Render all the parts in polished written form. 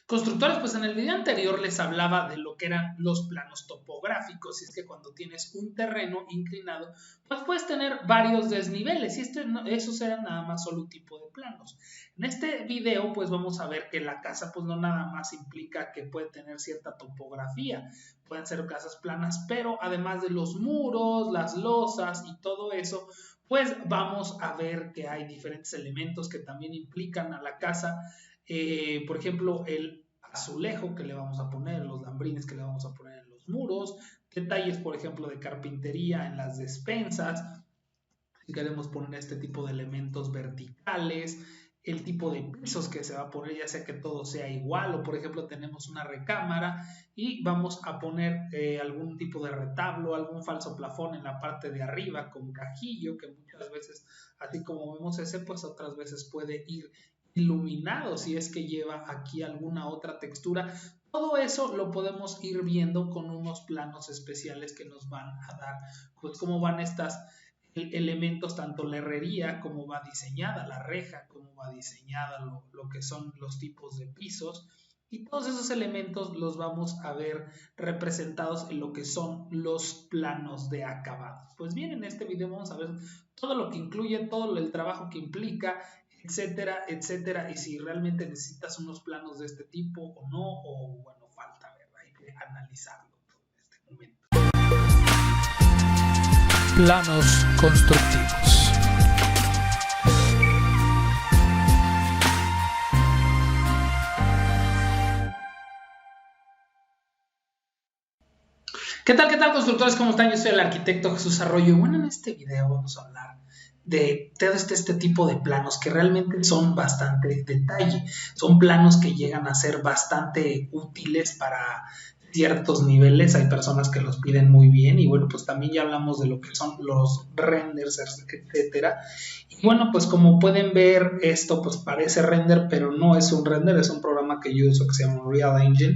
Constructores, pues en el video anterior les hablaba de lo que eran los planos topográficos, y es que cuando tienes un terreno inclinado, pues puedes tener varios desniveles, y esos eran nada más solo un tipo de planos. En este video, pues vamos a ver que la casa, pues no nada más implica que puede tener cierta topografía, pueden ser casas planas, pero además de los muros, las losas y todo eso, pues vamos a ver que hay diferentes elementos que también implican a la casa. Por ejemplo, el azulejo que le vamos a poner, los lambrines que le vamos a poner en los muros, detalles, por ejemplo, de carpintería en las despensas, si queremos poner este tipo de elementos verticales, el tipo de pisos que se va a poner, ya sea que todo sea igual, o por ejemplo tenemos una recámara y vamos a poner algún tipo de retablo, algún falso plafón en la parte de arriba con cajillo, que muchas veces, así como vemos ese, pues otras veces puede ir iluminado si es que lleva aquí alguna otra textura. Todo eso lo podemos ir viendo con unos planos especiales que nos van a dar, pues cómo van estas elementos, tanto la herrería, cómo va diseñada la reja, cómo va diseñada lo que son los tipos de pisos, y todos esos elementos los vamos a ver representados en lo que son los planos de acabado. Pues bien, en este video vamos a ver todo lo que incluye, todo el trabajo que implica, etcétera, etcétera, y si realmente necesitas unos planos de este tipo o no, o bueno, falta ver, hay que analizarlo todo en este momento. Planos constructivos. ¿Qué tal, constructores? ¿Cómo están? Yo soy el arquitecto Jesús Arroyo, y bueno, en este video vamos a hablar de todo este tipo de planos que realmente son bastante detalle. Son planos que llegan a ser bastante útiles para ciertos niveles. Hay personas que los piden muy bien, y bueno, pues también ya hablamos de lo que son los renders, etcétera. Y bueno, pues como pueden ver, esto pues parece render, pero no es un render, es un programa que yo uso que se llama Unreal Engine.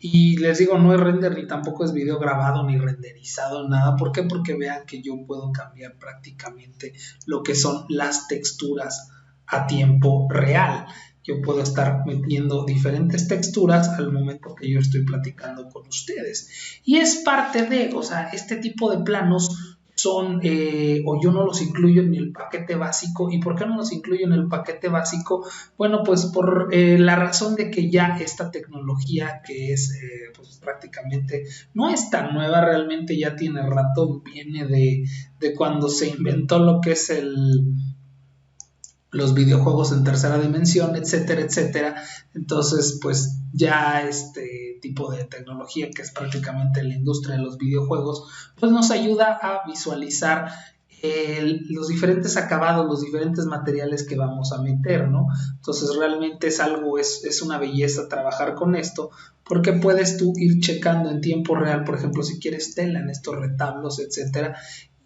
Y les digo, no es render ni tampoco es video grabado ni renderizado, nada. ¿Por qué? Porque vean que yo puedo cambiar prácticamente lo que son las texturas a tiempo real. Yo puedo estar metiendo diferentes texturas al momento que yo estoy platicando con ustedes. Y es parte de, o sea, este tipo de planos son, o yo no los incluyo en el paquete básico. ¿Y por qué no los incluyo en el paquete básico? Bueno, pues por la razón de que ya esta tecnología, que es pues prácticamente, no es tan nueva, realmente ya tiene rato, viene de cuando se inventó lo que es los videojuegos en tercera dimensión, etcétera, etcétera. Entonces, pues ya este tipo de tecnología, que es prácticamente la industria de los videojuegos, pues nos ayuda a visualizar los diferentes acabados, los diferentes materiales que vamos a meter, ¿no? Entonces realmente es algo, es una belleza trabajar con esto, porque puedes tú ir checando en tiempo real, por ejemplo, si quieres tela en estos retablos, etcétera,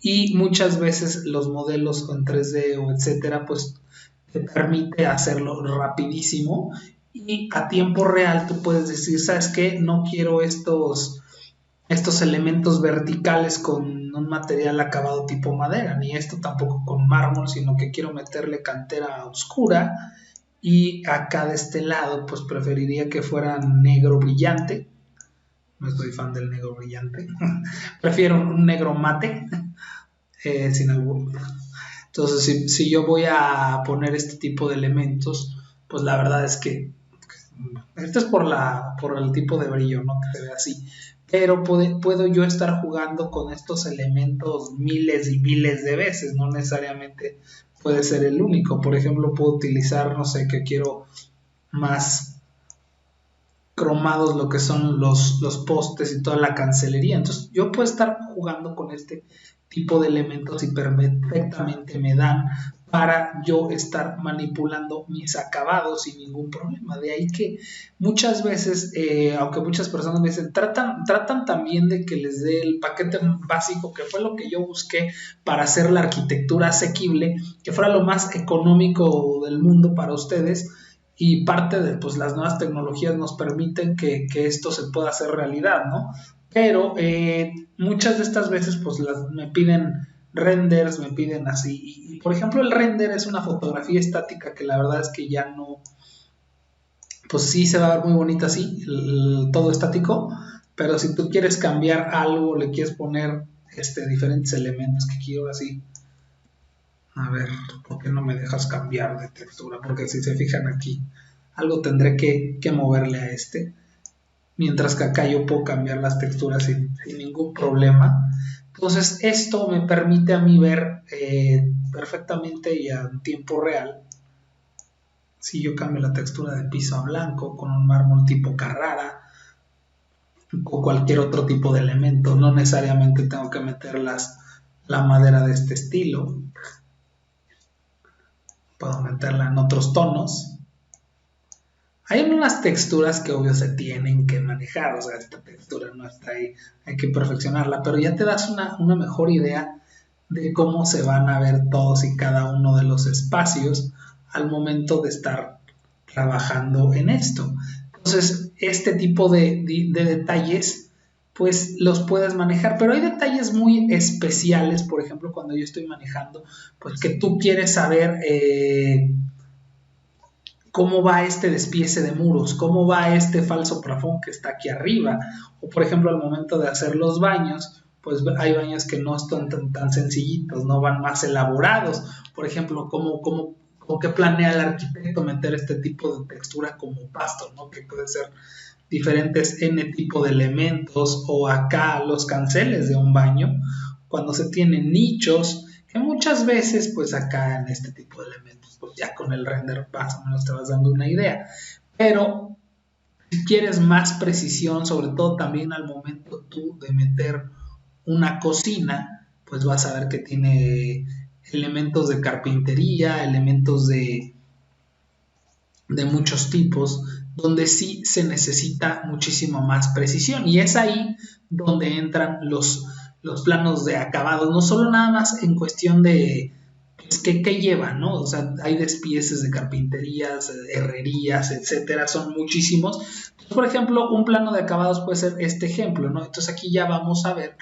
y muchas veces los modelos en 3D o etcétera, pues te permite hacerlo rapidísimo, y a tiempo real tú puedes decir, ¿sabes qué? No quiero estos elementos verticales con un material acabado tipo madera, ni esto tampoco con mármol, sino que quiero meterle cantera oscura, y acá de este lado pues preferiría que fuera negro brillante. No estoy fan del negro brillante, prefiero un negro mate, sin albur. Entonces, si yo voy a poner este tipo de elementos, pues la verdad es que esto es por el tipo de brillo, ¿no? Que se ve así. Pero puedo yo estar jugando con estos elementos miles y miles de veces, no necesariamente puede ser el único. Por ejemplo, puedo utilizar, no sé, que quiero más cromados lo que son los postes y toda la cancelería. Entonces, yo puedo estar jugando con este tipo de elementos y perfectamente me dan para yo estar manipulando mis acabados sin ningún problema. De ahí que muchas veces, aunque muchas personas me dicen, tratan también de que les dé el paquete básico, que fue lo que yo busqué para hacer la arquitectura asequible, que fuera lo más económico del mundo para ustedes. Y parte de pues, las nuevas tecnologías nos permiten que esto se pueda hacer realidad, ¿no? Pero muchas de estas veces pues me piden renders, me piden así. Y por ejemplo, el render es una fotografía estática que la verdad es que ya pues sí se va a ver muy bonito así, todo estático, pero si tú quieres cambiar algo, le quieres poner diferentes elementos que quiero así. A ver, ¿por qué no me dejas cambiar de textura? Porque si se fijan aquí, algo tendré que moverle a mientras que acá yo puedo cambiar las texturas sin ningún problema. Entonces esto me permite a mí ver perfectamente y en tiempo real. Si yo cambio la textura de piso a blanco con un mármol tipo Carrara o cualquier otro tipo de elemento, no necesariamente tengo que meter la madera de este estilo. Puedo meterla en otros tonos. Hay unas texturas que obvio se tienen que manejar, o sea, esta textura no está ahí, hay que perfeccionarla, pero ya te das una mejor idea de cómo se van a ver todos y cada uno de los espacios al momento de estar trabajando en esto. Entonces, este tipo de detalles, pues los puedes manejar, pero hay detalles muy especiales, por ejemplo, cuando yo estoy manejando, pues que tú quieres saber cómo va este despiece de muros, cómo va este falso plafón que está aquí arriba, o por ejemplo al momento de hacer los baños, pues hay baños que no están tan sencillitos, no van más elaborados, por ejemplo, cómo que planea el arquitecto meter este tipo de textura como pasto, ¿no? Que puede ser diferentes N tipo de elementos, o acá los canceles de un baño, cuando se tienen nichos, que muchas veces pues acá en este tipo de elementos pues ya con el render más o menos te vas dando una idea, pero si quieres más precisión, sobre todo también al momento tú de meter una cocina, pues vas a ver que tiene elementos de carpintería, elementos de muchos tipos, donde sí se necesita muchísima más precisión, y es ahí donde entran los planos de acabados, no solo nada más en cuestión de pues, ¿qué llevan, ¿no? O sea, hay despieces de carpinterías, herrerías, etcétera, son muchísimos. Por ejemplo, un plano de acabados puede ser este ejemplo, ¿no? Entonces aquí ya vamos a ver,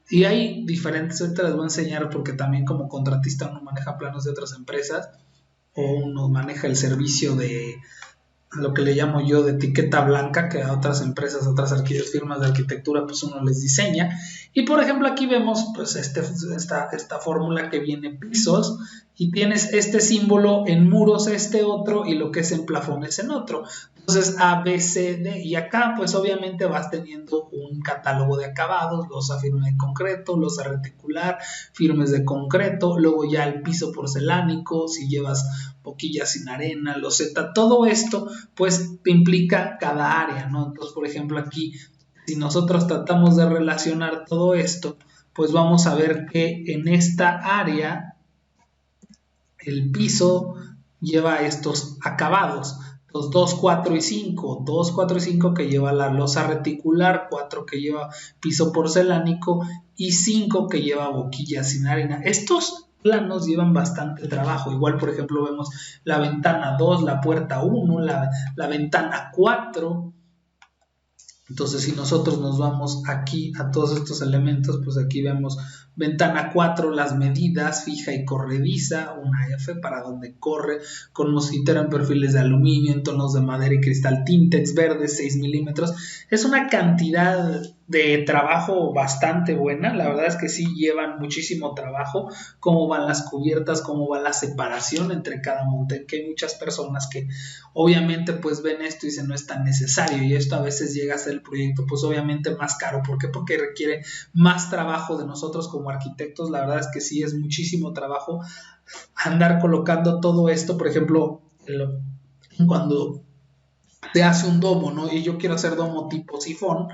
y hay diferentes, ahorita les voy a enseñar porque también como contratista uno maneja planos de otras empresas, o uno maneja el servicio de lo que le llamo yo de etiqueta blanca, que a otras empresas, otras firmas de arquitectura, pues uno les diseña. Y por ejemplo aquí vemos pues esta fórmula que viene pisos, y tienes este símbolo en muros, otro, y lo que es en plafones en otro. Entonces A, B, C, D, y acá pues obviamente vas teniendo un catálogo de acabados, losa firme de concreto, losa reticular, firmes de concreto, luego ya el piso porcelánico, si llevas boquillas sin arena, loseta, todo esto pues implica cada área, ¿no? Entonces por ejemplo aquí, si nosotros tratamos de relacionar todo esto, pues vamos a ver que en esta área el piso lleva estos acabados, los 2, 4 y 5, 2, 4 y 5 que lleva la losa reticular, 4 que lleva piso porcelánico y 5 que lleva boquillas sin arena. Estos planos llevan bastante trabajo, igual por ejemplo vemos la ventana 2, la puerta 1, la ventana 4. Entonces si nosotros nos vamos aquí a todos estos elementos, pues aquí vemos ventana 4, las medidas, fija y corrediza, una F para donde corre, con mosquitero en perfiles de aluminio, en tonos de madera y cristal, tintex verde, 6 milímetros. Es una cantidad de trabajo bastante buena, la verdad es que sí llevan muchísimo trabajo, cómo van las cubiertas, cómo va la separación entre cada montón, que hay muchas personas que obviamente pues ven esto y dicen no es tan necesario, y esto a veces llega a ser el proyecto pues obviamente más caro. ¿Por qué? Porque requiere más trabajo de nosotros como arquitectos. La verdad es que sí es muchísimo trabajo andar colocando todo esto. Por ejemplo, cuando te hace un domo, ¿no? Y yo quiero hacer domo tipo sifón,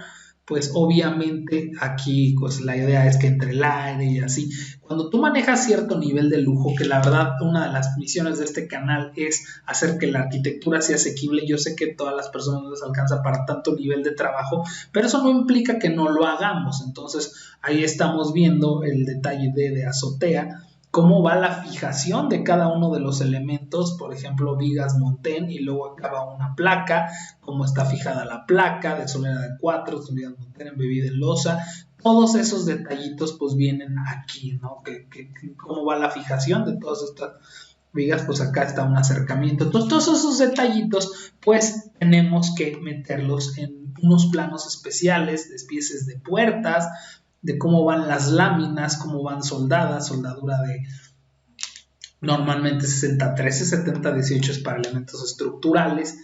pues obviamente aquí pues la idea es que entre el aire y así. Cuando tú manejas cierto nivel de lujo, que la verdad una de las misiones de este canal es hacer que la arquitectura sea asequible, yo sé que todas las personas no les alcanza para tanto nivel de trabajo, pero eso no implica que no lo hagamos. Entonces ahí estamos viendo el detalle de azotea, cómo va la fijación de cada uno de los elementos, por ejemplo, vigas Montén, y luego acaba una placa, cómo está fijada la placa de solera de 4, vigas Montén embebida en losa. Todos esos detallitos pues vienen aquí, ¿no? Cómo va la fijación de todas vigas, pues acá está un acercamiento. Entonces, todos esos detallitos, pues tenemos que meterlos en unos planos especiales, de especies de puertas, de cómo van las láminas, cómo van soldadas, soldadura de normalmente 60-13, 70-18 es para elementos estructurales,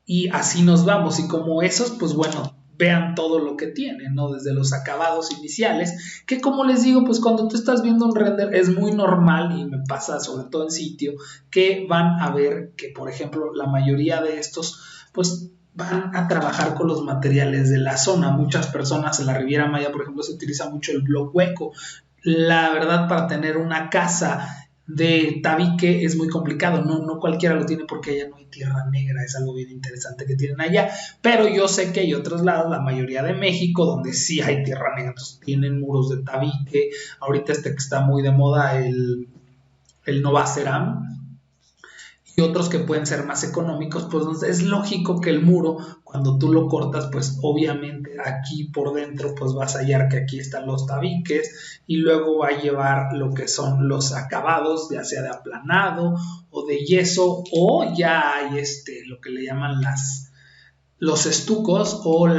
y así nos vamos. Y como esos, pues bueno, vean todo lo que tienen, ¿no? Desde los acabados iniciales, que como les digo, pues cuando tú estás viendo un render es muy normal, y me pasa sobre todo en sitio, que van a ver que, por ejemplo, la mayoría de estos, pues van a trabajar con los materiales de la zona. Muchas personas en la Riviera Maya, por ejemplo, se utiliza mucho el block hueco. La verdad, para tener una casa de tabique es muy complicado, no cualquiera lo tiene porque allá no hay tierra negra, es algo bien interesante que tienen allá, pero yo sé que hay otros lados, la mayoría de México, donde sí hay tierra negra, entonces tienen muros de tabique. Ahorita que está muy de moda el Novaceram, y otros que pueden ser más económicos, pues es lógico que el muro, cuando tú lo cortas, pues obviamente aquí por dentro, pues vas a hallar que aquí están los tabiques, y luego va a llevar lo que son los acabados, ya sea de aplanado o de yeso, o ya hay lo que le llaman los estucos, o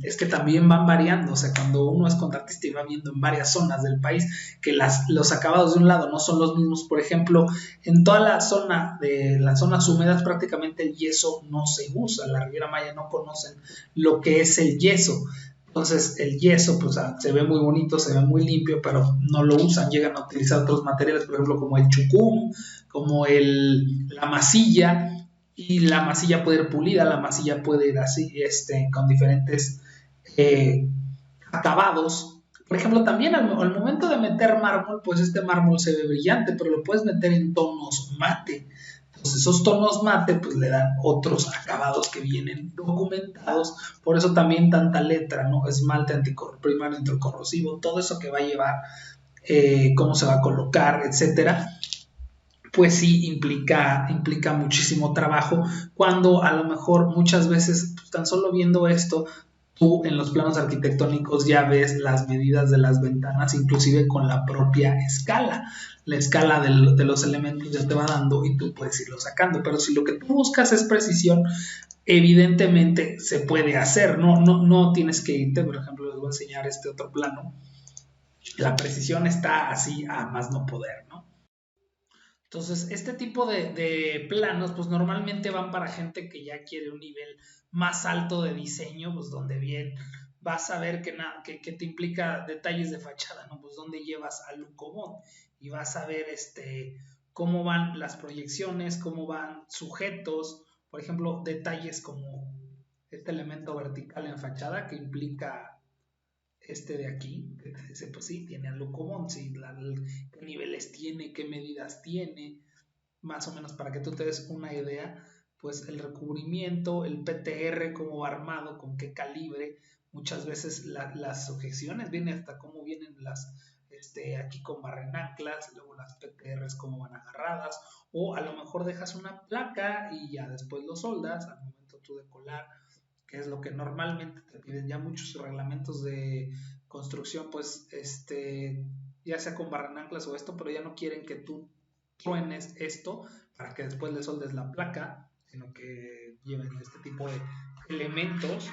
es que también van variando. O sea, cuando uno es contratista y va viendo en varias zonas del país que los acabados de un lado no son los mismos. Por ejemplo, en toda la zona de las zonas húmedas prácticamente el yeso no se usa. La Riviera Maya no conocen lo que es el yeso. Entonces el yeso pues se ve muy bonito, se ve muy limpio, pero no lo usan. Llegan a utilizar otros materiales, por ejemplo como el chucum, como la masilla, y la masilla puede ir pulida, la masilla puede ir así, con diferentes acabados. Por ejemplo, también al momento de meter mármol, pues este mármol se ve brillante, pero lo puedes meter en tonos mate. Entonces esos tonos mate pues le dan otros acabados que vienen documentados. Por eso también tanta letra, ¿no? Esmalte primario anticorrosivo, todo eso que va a llevar, cómo se va a colocar, etcétera, pues sí implica muchísimo trabajo, cuando a lo mejor muchas veces pues, tan solo viendo esto, tú en los planos arquitectónicos ya ves las medidas de las ventanas, inclusive con la propia escala. La escala de los elementos ya te va dando y tú puedes irlo sacando. Pero si lo que tú buscas es precisión, evidentemente se puede hacer. No tienes que irte. Por ejemplo, les voy a enseñar este otro plano. La precisión está así a más no poder, ¿no? Entonces, este tipo de planos, pues normalmente van para gente que ya quiere un nivel más alto de diseño, pues donde bien vas a ver que te implica detalles de fachada, ¿no? Pues donde llevas al Lucobón y vas a ver cómo van las proyecciones, cómo van sujetos, por ejemplo, detalles como este elemento vertical en fachada que implica de aquí, que te dice, pues sí, tiene alucobón, sí, qué niveles tiene, qué medidas tiene, más o menos para que tú te des una idea, pues el recubrimiento, el PTR, cómo va armado, con qué calibre, muchas veces las sujeciones, viene hasta cómo vienen aquí con barrenanclas, luego las PTRs cómo van agarradas, o a lo mejor dejas una placa y ya después lo soldas al momento tú de colar, que es lo que normalmente te piden ya muchos reglamentos de construcción, pues ya sea con barrenanclas o esto, pero ya no quieren que tú truenes esto para que después le soldes la placa, sino que lleven este tipo de elementos.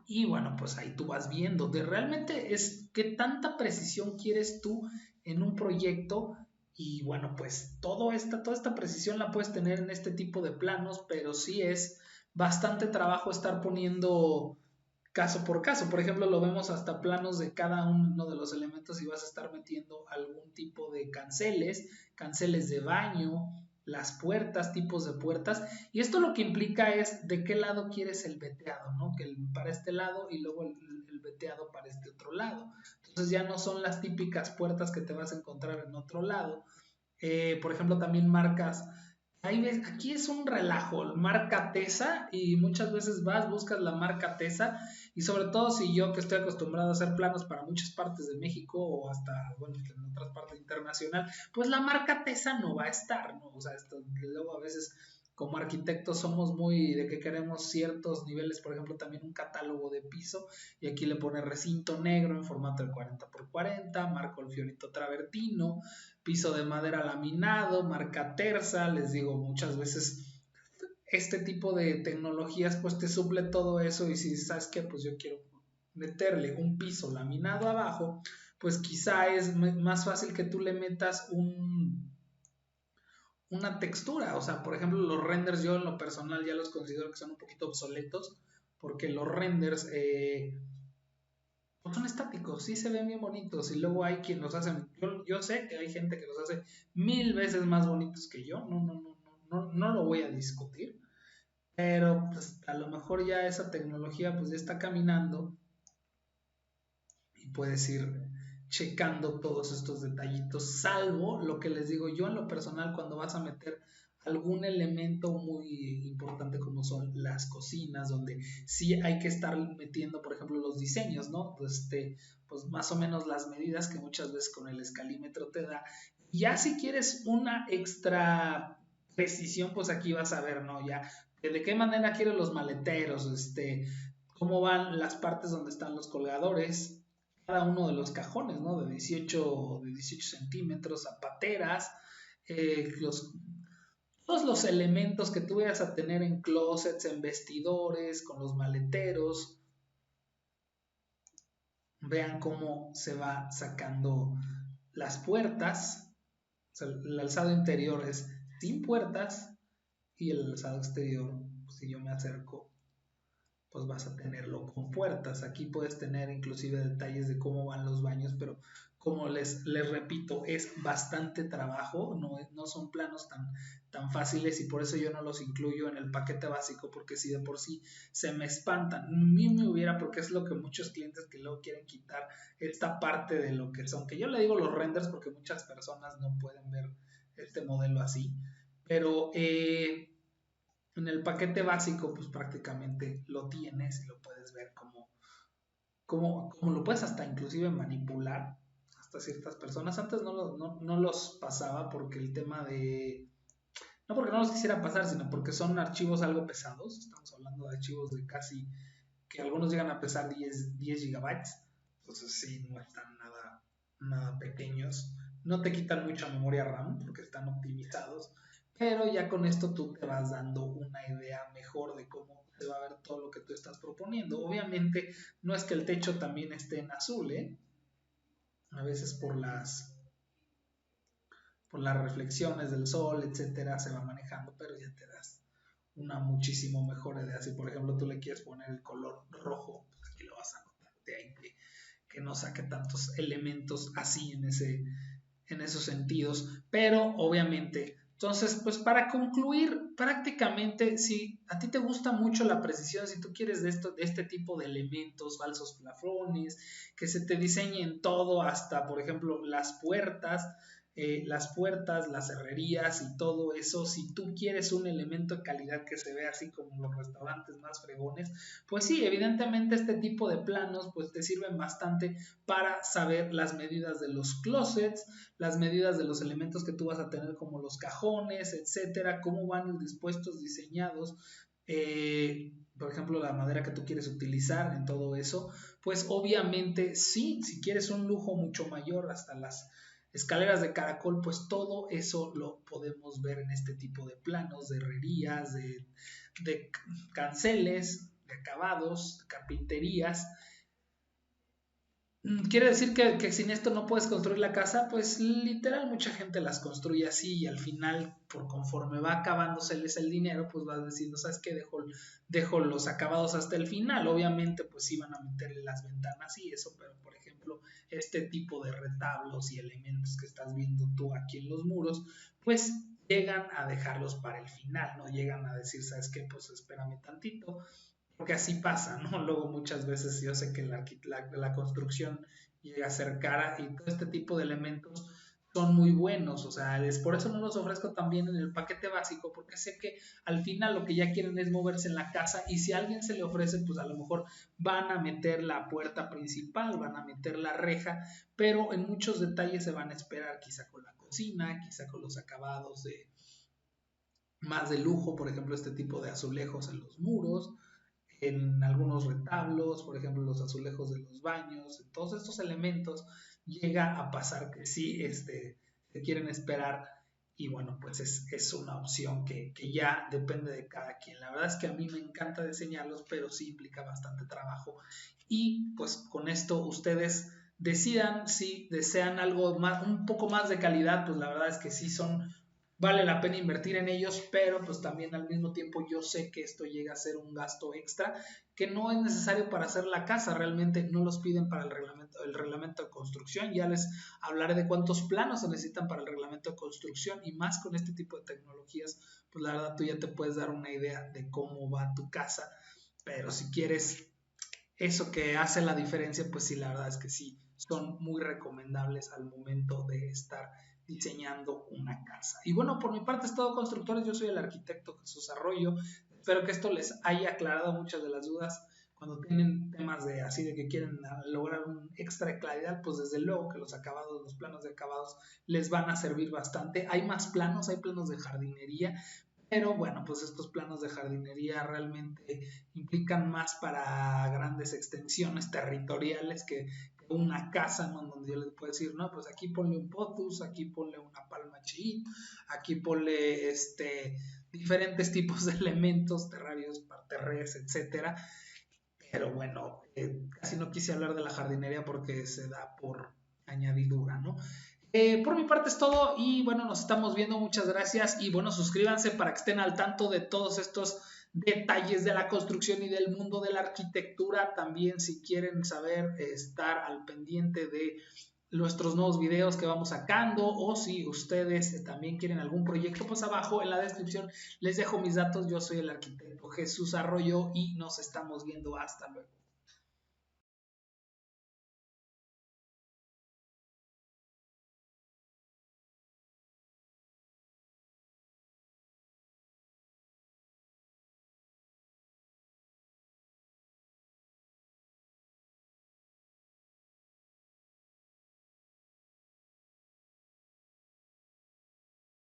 Y bueno, pues ahí tú vas viendo, realmente es qué tanta precisión quieres tú en un proyecto. Y bueno, pues toda esta precisión la puedes tener en este tipo de planos, pero sí es bastante trabajo estar poniendo caso por caso. Por ejemplo, lo vemos hasta planos de cada uno de los elementos y vas a estar metiendo algún tipo de canceles de baño, las puertas, tipos de puertas. Y esto lo que implica es de qué lado quieres el veteado, ¿no? Que para este lado y luego el veteado para este otro lado. Entonces ya no son las típicas puertas que te vas a encontrar en otro lado. Por ejemplo, también marcas. Ahí ves, aquí es un relajo, marca Tesa, y muchas veces buscas la marca Tesa, y sobre todo si yo que estoy acostumbrado a hacer planos para muchas partes de México o hasta, bueno, en otras partes internacional, pues la marca Tesa no va a estar, ¿no? O sea, luego a veces como arquitectos somos muy de que queremos ciertos niveles, por ejemplo, también un catálogo de piso, y aquí le pone recinto negro en formato de 40x40, marco el fiorito travertino, piso de madera laminado, marca terza, les digo, muchas veces este tipo de tecnologías pues te suple todo eso y si sabes que pues yo quiero meterle un piso laminado abajo, pues quizá es más fácil que tú le metas una textura, o sea, por ejemplo, los renders yo en lo personal ya los considero que son un poquito obsoletos, porque los renders pues son estáticos, sí se ven bien bonitos, y luego hay quien los hace, yo sé que hay gente que los hace 1000 veces más bonitos que yo, no lo voy a discutir, pero pues a lo mejor ya esa tecnología pues ya está caminando y puedes ir checando todos estos detallitos, salvo lo que les digo yo en lo personal cuando vas a meter algún elemento muy importante como son las cocinas, donde sí hay que estar metiendo, por ejemplo, los diseños, ¿no? Pues más o menos las medidas que muchas veces con el escalímetro te da. Ya si quieres una extra precisión, pues aquí vas a ver, ¿no? Ya de qué manera quieres los maleteros, cómo van las partes donde están los colgadores, cada uno de los cajones, ¿no? De 18 centímetros, zapateras, todos los elementos que tú vayas a tener en closets, en vestidores, con los maleteros. Vean cómo se va sacando las puertas. O sea, el alzado interior es sin puertas y el alzado exterior, pues, si yo me acerco, pues vas a tenerlo con puertas. Aquí puedes tener inclusive detalles de cómo van los baños, pero como les repito, es bastante trabajo, no son planos tan fáciles y por eso yo no los incluyo en el paquete básico, porque si de por sí se me espantan, a mí me hubiera, porque es lo que muchos clientes que luego quieren quitar, esta parte de lo que son, que yo le digo los renders porque muchas personas no pueden ver este modelo así, pero en el paquete básico, pues prácticamente lo tienes y lo puedes ver como lo puedes hasta inclusive manipular hasta ciertas personas. Antes no los pasaba porque el tema de... No porque no los quisiera pasar, sino porque son archivos algo pesados. Estamos hablando de archivos de casi... que algunos llegan a pesar 10 gigabytes. Entonces sí, no están nada pequeños. No te quitan mucha memoria RAM porque están optimizados, pero ya con esto tú te vas dando una idea mejor de cómo se va a ver todo lo que tú estás proponiendo. Obviamente no es que el techo también esté en azul, ¿eh? A veces por las reflexiones del sol, etcétera, se va manejando, pero ya te das una muchísimo mejor idea. Si por ejemplo tú le quieres poner el color rojo, pues aquí lo vas a notar, de ahí que no saque tantos elementos así en esos sentidos, pero obviamente, entonces, pues para concluir, prácticamente, si a ti te gusta mucho la precisión, si tú quieres de este tipo de elementos, falsos plafones, que se te diseñen todo, hasta, por ejemplo, las puertas, las herrerías y todo eso, si tú quieres un elemento de calidad que se vea así como los restaurantes más fregones, pues sí, evidentemente este tipo de planos pues te sirven bastante para saber las medidas de los closets, las medidas de los elementos que tú vas a tener como los cajones, etcétera, cómo van dispuestos, diseñados, por ejemplo, la madera que tú quieres utilizar en todo eso, pues obviamente sí, si quieres un lujo mucho mayor, hasta las escaleras de caracol, pues todo eso lo podemos ver en este tipo de planos, de herrerías, de canceles, de acabados, de carpinterías. ¿Quiere decir que sin esto no puedes construir la casa? Pues literal mucha gente las construye así y al final, por conforme va acabándoseles el dinero, pues vas diciendo, ¿sabes qué? Dejo los acabados hasta el final. Obviamente, pues sí van a meterle las ventanas y eso, pero por ejemplo, este tipo de retablos y elementos que estás viendo tú aquí en los muros, pues llegan a dejarlos para el final, no llegan a decir, ¿sabes qué? Pues espérame tantito, porque así pasa, ¿no? Luego muchas veces yo sé que la construcción llega a ser cara y todo este tipo de elementos son muy buenos, o sea, es por eso no los ofrezco también en el paquete básico, porque sé que al final lo que ya quieren es moverse en la casa y si a alguien se le ofrece, pues a lo mejor van a meter la puerta principal, van a meter la reja, pero en muchos detalles se van a esperar, quizá con la cocina, quizá con los acabados más de lujo, por ejemplo, este tipo de azulejos en los muros, en algunos retablos, por ejemplo, los azulejos de los baños, todos estos elementos llega a pasar que sí, se quieren esperar. Y bueno, pues es una opción que ya depende de cada quien. La verdad es que a mí me encanta diseñarlos, pero sí implica bastante trabajo. Y pues con esto ustedes decidan si desean algo más, un poco más de calidad, pues la verdad es que sí vale la pena invertir en ellos, pero pues también al mismo tiempo yo sé que esto llega a ser un gasto extra que no es necesario para hacer la casa, realmente no los piden para el reglamento de construcción. Ya les hablaré de cuántos planos se necesitan para el reglamento de construcción, y más con este tipo de tecnologías, pues la verdad tú ya te puedes dar una idea de cómo va tu casa. Pero si quieres eso que hace la diferencia, pues sí, la verdad es que sí, son muy recomendables al momento de estar diseñando una casa. Y bueno, por mi parte es todo, constructores. Yo soy el arquitecto Jesús Arroyo. Espero que esto les haya aclarado muchas de las dudas. Cuando tienen temas de así de que quieren lograr un extra de claridad, pues desde luego que los planos de acabados les van a servir bastante. Hay más planos, hay planos de jardinería, pero bueno, pues estos planos de jardinería realmente implican más para grandes extensiones territoriales que una casa, ¿no? Donde yo les puedo decir, no, pues aquí ponle un pothos, aquí ponle una palma chií, aquí ponle diferentes tipos de elementos, terrarios, parterres, etcétera. Pero bueno, casi no quise hablar de la jardinería porque se da por añadidura, ¿no? Por mi parte es todo, y bueno, nos estamos viendo, muchas gracias, y bueno, suscríbanse para que estén al tanto de todos estos detalles de la construcción y del mundo de la arquitectura. También si quieren saber, estar al pendiente de nuestros nuevos videos que vamos sacando, o si ustedes también quieren algún proyecto, pues abajo en la descripción les dejo mis datos. Yo soy el arquitecto Jesús Arroyo y nos estamos viendo. Hasta luego.